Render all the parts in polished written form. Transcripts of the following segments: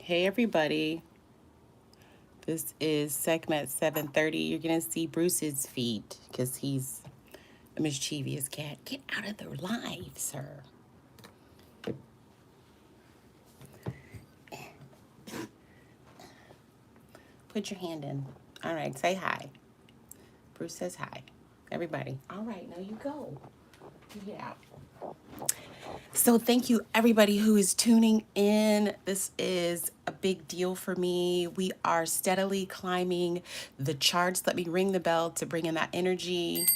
Hey everybody, this is Sekhmet 730. You're gonna see Bruce's feet because he's a mischievous cat. Get out of the live, sir. Put your hand in. All right, say hi. Bruce says hi. Everybody. All right, now you go. You get out. So thank you everybody who is tuning in. This is a big deal for me. We are steadily climbing the charts. Let me ring the bell to bring in that energy.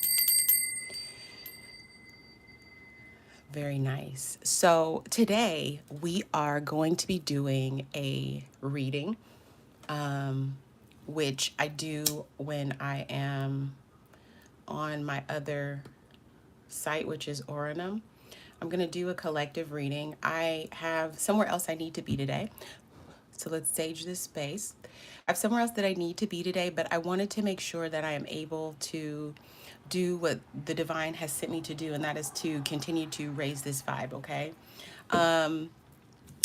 Very nice. So today we are going to be doing a reading, which I do when I am on my other site, which is Oranum. I'm going to do a collective reading. I have somewhere else I need to be today. So let's sage this space. I have somewhere else that I need to be today, but I wanted to make sure that I am able to do what the divine has sent me to do, and that is to continue to raise this vibe, okay?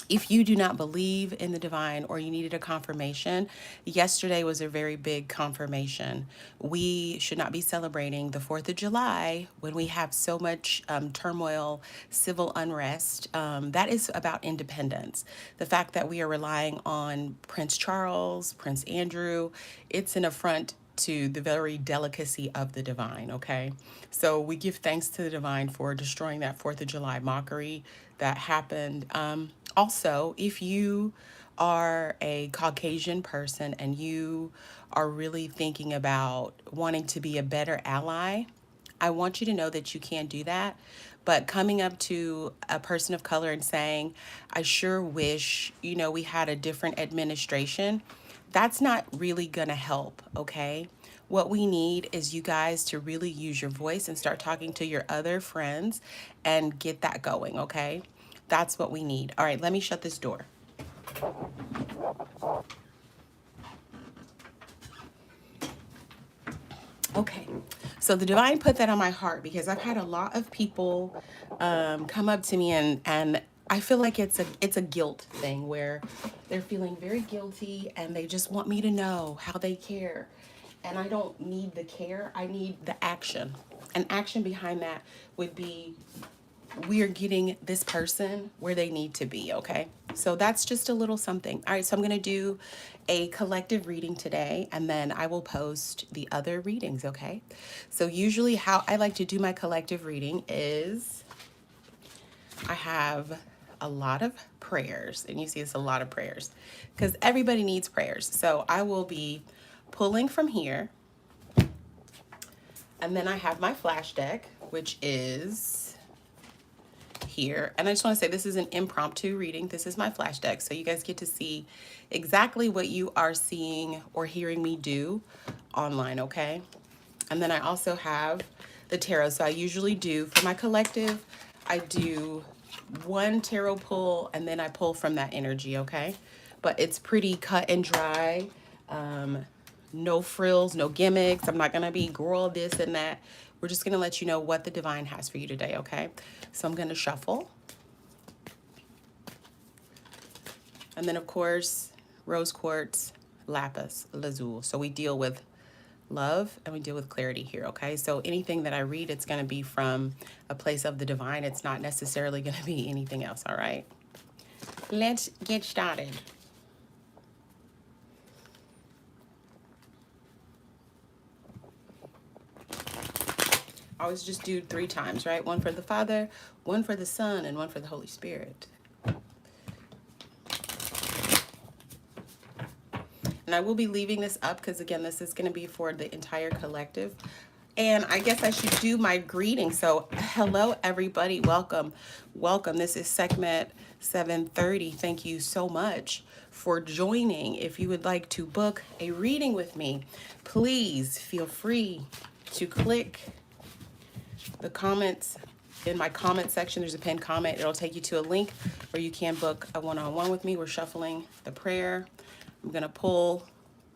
If you do not believe in the divine or you needed a confirmation, yesterday was a very big confirmation. We should not be celebrating the 4th of July when we have so much turmoil, civil unrest. That is about independence. The fact that we are relying on Prince Charles, Prince Andrew, it's an affront to the very delicacy of the divine, okay? So we give thanks to the divine for destroying that 4th of July mockery that happened. Also, if you are a Caucasian person and you are really thinking about wanting to be a better ally, I want you to know that you can do that. But coming up to a person of color and saying, I sure wish, we had a different administration, that's not really going to help, okay? What we need is you guys to really use your voice and start talking to your other friends and get that going, okay? That's what we need. All right, let me shut this door. Okay, so the divine put that on my heart because I've had a lot of people come up to me and I feel like it's a guilt thing where they're feeling very guilty and they just want me to know how they care. And I don't need the care, I need the action. And action behind that would be we are getting this person where they need to be, okay? So that's just a little something. All right, so I'm going to do a collective reading today, and then I will post the other readings, okay? So usually how I like to do my collective reading is I have a lot of prayers, and you see it's a lot of prayers because everybody needs prayers. So I will be pulling from here, and then I have my flash deck, which is here. And I just want to say this is an impromptu reading. This is my flash deck. So you guys get to see exactly what you are seeing or hearing me do online, okay? And then I also have the tarot. So I usually do, for my collective, I do one tarot pull and then I pull from that energy, okay? But it's pretty cut and dry. No frills, no gimmicks. I'm not going to be girl this and that. We're just going to let you know what the divine has for you today, okay? So I'm going to shuffle. And then, of course, rose quartz, lapis lazuli. So we deal with love and we deal with clarity here, okay? So anything that I read, it's going to be from a place of the divine. It's not necessarily going to be anything else, all right? Let's get started. Always just do 3 times, right? One for the Father, one for the Son, and one for the Holy Spirit. And I will be leaving this up because, again, this is going to be for the entire collective. And I guess I should do my greeting. So hello, everybody. Welcome. Welcome. This is Sekhmet 730. Thank you so much for joining. If you would like to book a reading with me, please feel free to click the comments. In my comment section, there's a pinned comment. It'll take you to a link where you can book a one-on-one with me. We're shuffling the prayer. I'm going to pull.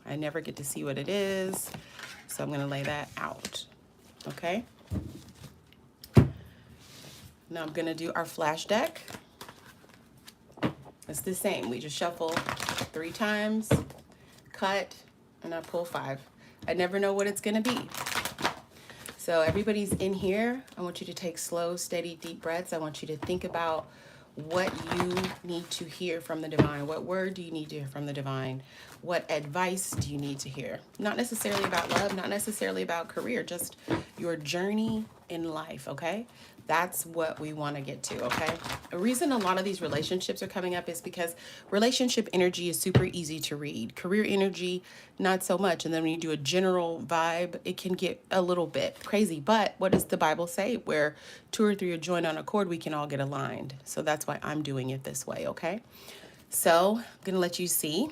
I never get to see what it is, so I'm going to lay that out. Okay? Now I'm going to do our flash deck. It's the same. We just shuffle 3 times, cut, and I pull 5. I never know what it's going to be. So everybody's in here. I want you to take slow, steady, deep breaths. I want you to think about what you need to hear from the divine. What word do you need to hear from the divine? What advice do you need to hear? Not necessarily about love, not necessarily about career, just your journey in life, okay? That's what we want to get to, okay? The reason a lot of these relationships are coming up is because relationship energy is super easy to read. Career energy, not so much. And then when you do a general vibe, it can get a little bit crazy. But what does the Bible say? Where 2 or 3 are joined on accord, we can all get aligned. So that's why I'm doing it this way, okay? So I'm going to let you see.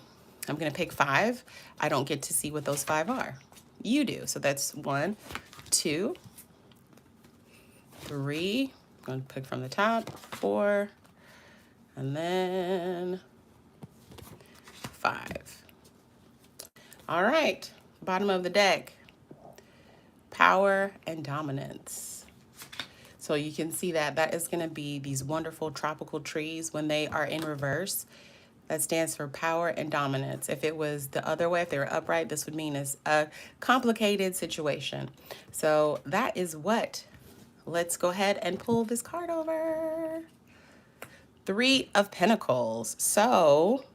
I'm going to pick 5. I don't get to see what those 5 are. You do. So that's 1, 2, 3. I'm going to pick from the top. 4. And then 5. All right. Bottom of the deck. Power and dominance. So you can see that is going to be these wonderful tropical trees when they are in reverse. That stands for power and dominance. If it was the other way, if they were upright, this would mean it's a complicated situation. So that is what. Let's go ahead and pull this card over. 3 of Pentacles. So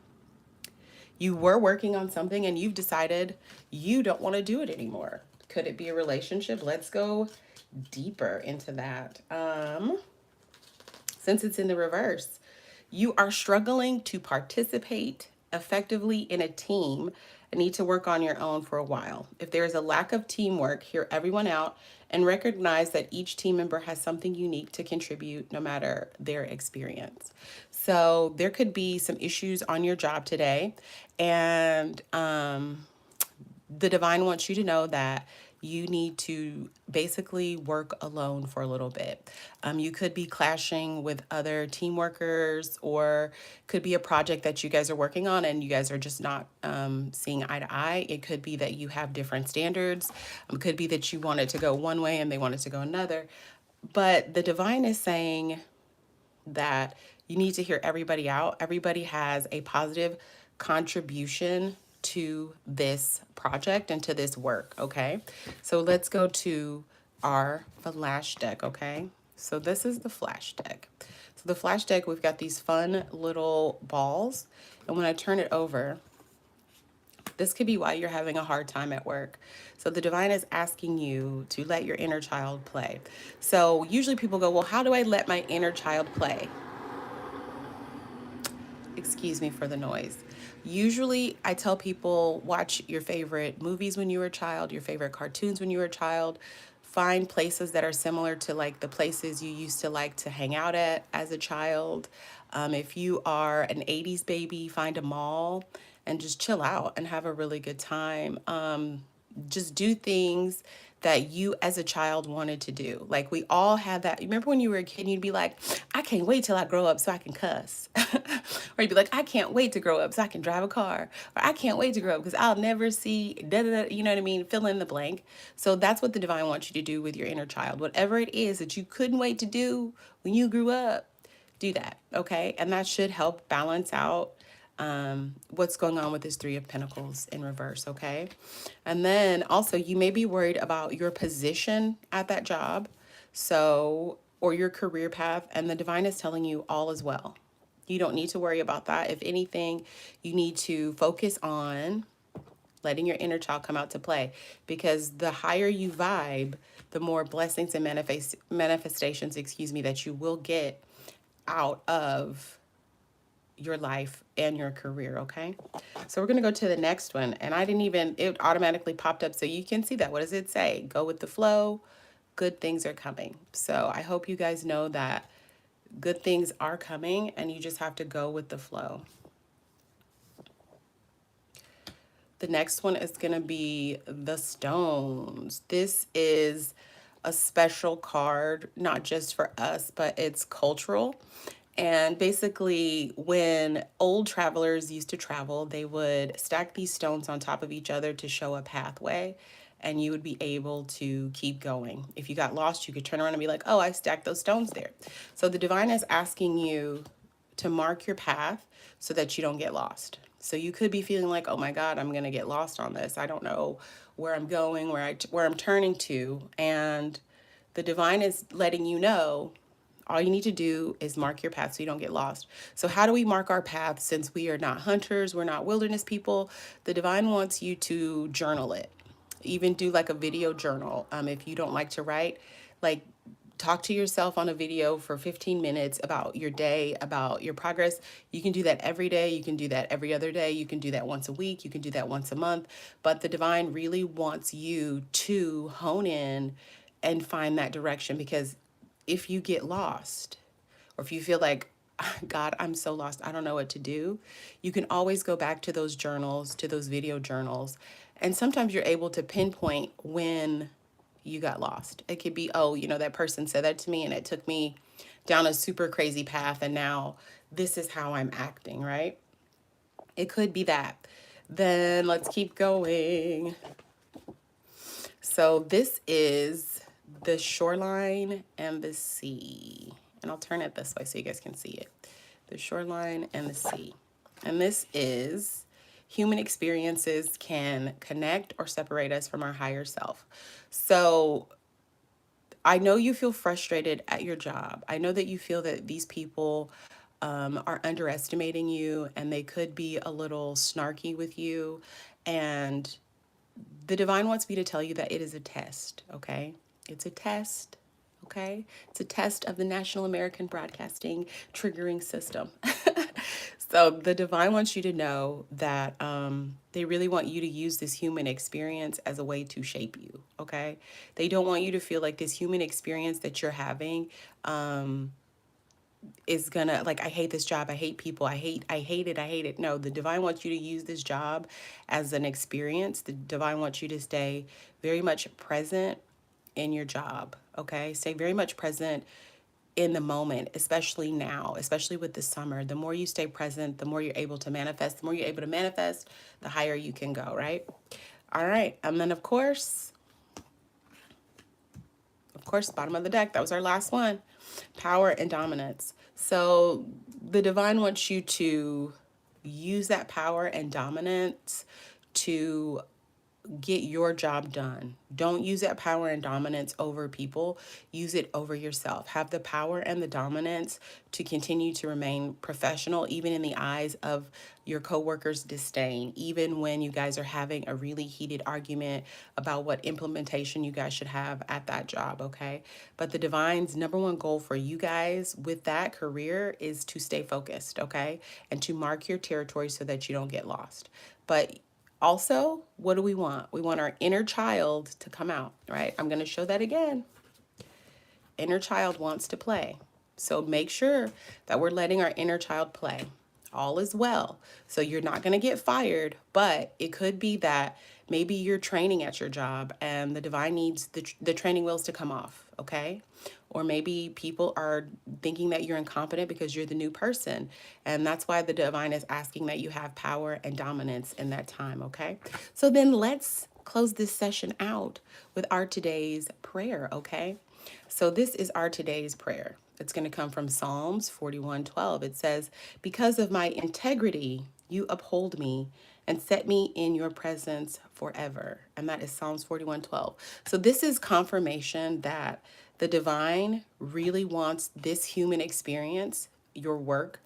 you were working on something and you've decided you don't want to do it anymore. Could it be a relationship? Let's go deeper into that. Since it's in the reverse, you are struggling to participate effectively in a team and need to work on your own for a while. If there is a lack of teamwork, hear everyone out and recognize that each team member has something unique to contribute no matter their experience. So there could be some issues on your job today, and the divine wants you to know that you need to basically work alone for a little bit. You could be clashing with other team workers, or could be a project that you guys are working on and you guys are just not seeing eye to eye. It could be that you have different standards. It could be that you wanted to go one way and they wanted to go another. But the divine is saying that you need to hear everybody out. Everybody has a positive contribution to this project and to this work, okay? So let's go to our flash deck, okay? So this is the flash deck. So the flash deck, we've got these fun little balls, and when I turn it over, this could be why you're having a hard time at work. So the divine is asking you to let your inner child play. So usually people go, well, how do I let my inner child play? Excuse me for the noise. Usually I tell people, watch your favorite movies when you were a child, your favorite cartoons when you were a child. Find places that are similar to like the places you used to like to hang out at as a child. If you are an 80s baby, find a mall and just chill out and have a really good time. Just do things that you as a child wanted to do. Like we all had that. Remember when you were a kid and you'd be like, I can't wait till I grow up so I can cuss. Or you'd be like, I can't wait to grow up so I can drive a car. Or I can't wait to grow up because I'll never see, da, da, da, you know what I mean? Fill in the blank. So that's what the divine wants you to do with your inner child. Whatever it is that you couldn't wait to do when you grew up, do that, okay? And that should help balance out what's going on with this 3 of Pentacles in reverse, okay? And then also you may be worried about your position at that job, so, or your career path, and the divine is telling you all is well. You don't need to worry about that. If anything, you need to focus on letting your inner child come out to play, because the higher you vibe, the more blessings and manifestations, that you will get out of your life and your career, okay? So we're gonna go to the next one, and it automatically popped up so you can see that. What does it say? Go with the flow, good things are coming. So I hope you guys know that good things are coming and you just have to go with the flow. The next one is gonna be the stones. This is a special card, not just for us, but it's cultural. And basically, when old travelers used to travel, they would stack these stones on top of each other to show a pathway, and you would be able to keep going. If you got lost, you could turn around and be like, oh, I stacked those stones there. So the divine is asking you to mark your path so that you don't get lost. So you could be feeling like, oh my God, I'm going to get lost on this. I don't know where I'm going, where I'm turning to. And the divine is letting you know all you need to do is mark your path so you don't get lost. So, how do we mark our path since we are not hunters, we're not wilderness people? The divine wants you to journal it. Even do like a video journal. If you don't like to write, like talk to yourself on a video for 15 minutes about your day, about your progress. You can do that every day. You can do that every other day. You can do that once a week. You can do that once a month. But the divine really wants you to hone in and find that direction, because if you get lost, or if you feel like, God, I'm so lost, I don't know what to do, you can always go back to those journals, to those video journals. And sometimes you're able to pinpoint when you got lost. It could be, oh, that person said that to me and it took me down a super crazy path. And now this is how I'm acting, right? It could be that. Then let's keep going. So this is the shoreline and the sea. And I'll turn it this way so you guys can see it. The shoreline and the sea. And this is human experiences can connect or separate us from our higher self. So I know you feel frustrated at your job. I know that you feel that these people are underestimating you and they could be a little snarky with you. And the divine wants me to tell you that it is a test, okay? It's a test, okay? It's a test of the National American Broadcasting triggering system. So the divine wants you to know that they really want you to use this human experience as a way to shape you, okay? They don't want you to feel like this human experience that you're having is gonna, like, I hate this job, I hate people, I hate it. No, the divine wants you to use this job as an experience. The divine wants you to stay very much present in your job, okay? Stay very much present in the moment, especially now, especially with the summer. The more you stay present, the more you're able to manifest. The more you're able to manifest, the higher you can go, right? All right, and then of course, bottom of the deck, that was our last one. Power and dominance. So the divine wants you to use that power and dominance to get your job done. Don't use that power and dominance over people. Use it over yourself. Have the power and the dominance to continue to remain professional, even in the eyes of your coworkers' disdain, even when you guys are having a really heated argument about what implementation you guys should have at that job, okay? But the divine's number one goal for you guys with that career is to stay focused, okay? And to mark your territory so that you don't get lost. But also, what do we want? We want our inner child to come out, right? I'm going to show that again. Inner child wants to play. So make sure that we're letting our inner child play. All is well. So you're not going to get fired, but it could be that maybe you're training at your job and the divine needs the training wheels to come off, okay? Or maybe people are thinking that you're incompetent because you're the new person. And that's why the divine is asking that you have power and dominance in that time, okay? So then let's close this session out with our today's prayer, okay? So this is our today's prayer. It's going to come from Psalms 41:12. It says, "Because of my integrity, you uphold me and set me in your presence forever." And that is Psalms 41:12. So this is confirmation that the divine really wants this human experience, your work,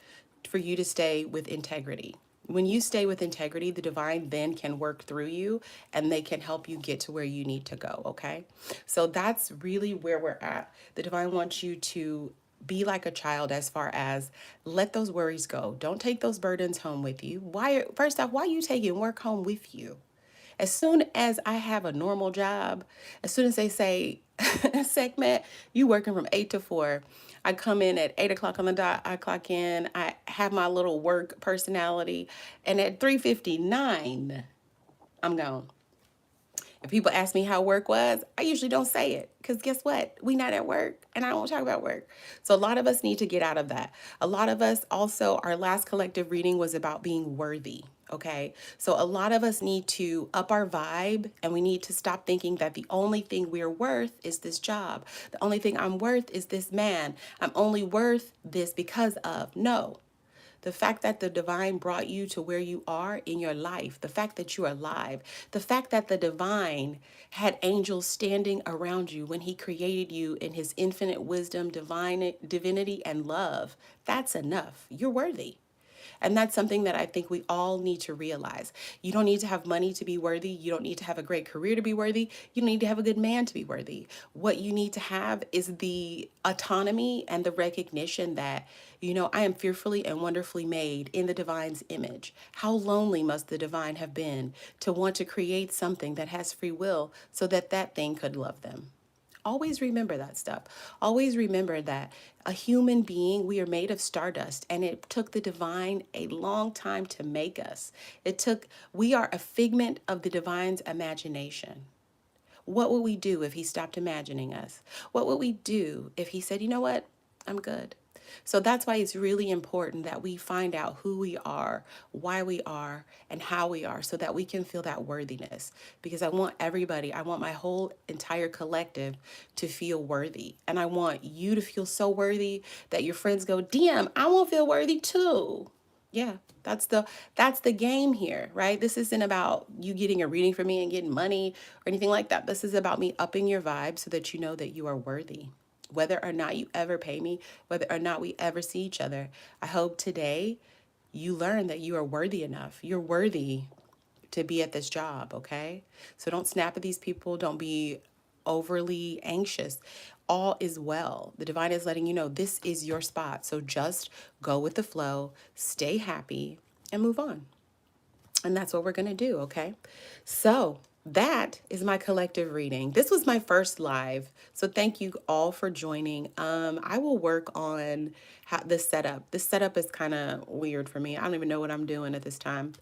for you to stay with integrity. When you stay with integrity, the divine then can work through you and they can help you get to where you need to go, okay? So that's really where we're at. The divine wants you to be like a child as far as let those worries go. Don't take those burdens home with you. First off, why are you taking work home with you? As soon as I have a normal job, as soon as they say, Sekhmet, you working from 8 to 4. I come in at 8 o'clock on the dot, I clock in, I have my little work personality, and at 3:59, I'm gone. If people ask me how work was, I usually don't say it because guess what? We not at work and I won't talk about work. So a lot of us need to get out of that. A lot of us also, our last collective reading was about being worthy. Okay. So a lot of us need to up our vibe and we need to stop thinking that the only thing we're worth is this job. The only thing I'm worth is this man. I'm only worth this because of. No. The fact that the divine brought you to where you are in your life, the fact that you're alive, the fact that the divine had angels standing around you when he created you in his infinite wisdom, divinity, and love, that's enough. You're worthy. And that's something that I think we all need to realize. You don't need to have money to be worthy. You don't need to have a great career to be worthy. You don't need to have a good man to be worthy. What you need to have is the autonomy and the recognition that, I am fearfully and wonderfully made in the divine's image. How lonely must the divine have been to want to create something that has free will so that that thing could love them? Always remember that stuff. Always remember that a human being, we are made of stardust, and it took the divine a long time to make us. We are a figment of the divine's imagination. What would we do if he stopped imagining us? What would we do if he said, you know what? I'm good. So that's why it's really important that we find out who we are, why we are, and how we are so that we can feel that worthiness. Because I want everybody, I want my whole entire collective to feel worthy. And I want you to feel so worthy that your friends go, damn, I want to feel worthy too. Yeah, that's the game here, right? This isn't about you getting a reading from me and getting money or anything like that. This is about me upping your vibe so that you know that you are worthy. Whether or not you ever pay me, whether or not we ever see each other, I hope today you learn that you are worthy enough. You're worthy to be at this job, okay? So don't snap at these people. Don't be overly anxious. All is well. The divine is letting you know this is your spot. So just go with the flow, stay happy, and move on. And that's what we're going to do, okay? So that is my collective reading. This was my first live. So thank you all for joining. I will work on this setup. This setup is kind of weird for me. I don't even know what I'm doing at this time.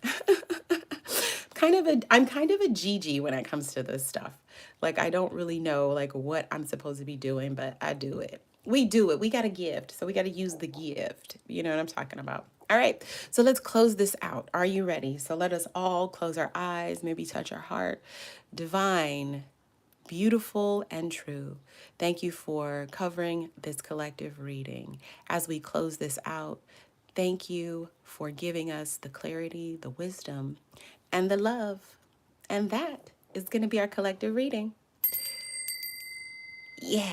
I'm kind of a Gigi when it comes to this stuff. Like I don't really know like what I'm supposed to be doing, but I do it. We do it. We got a gift. So we got to use the gift. You know what I'm talking about? All right. So let's close this out. Are you ready? So let us all close our eyes, maybe touch our heart. Divine, beautiful, and true. Thank you for covering this collective reading. As we close this out, thank you for giving us the clarity, the wisdom, and the love. And that is going to be our collective reading. Yeah.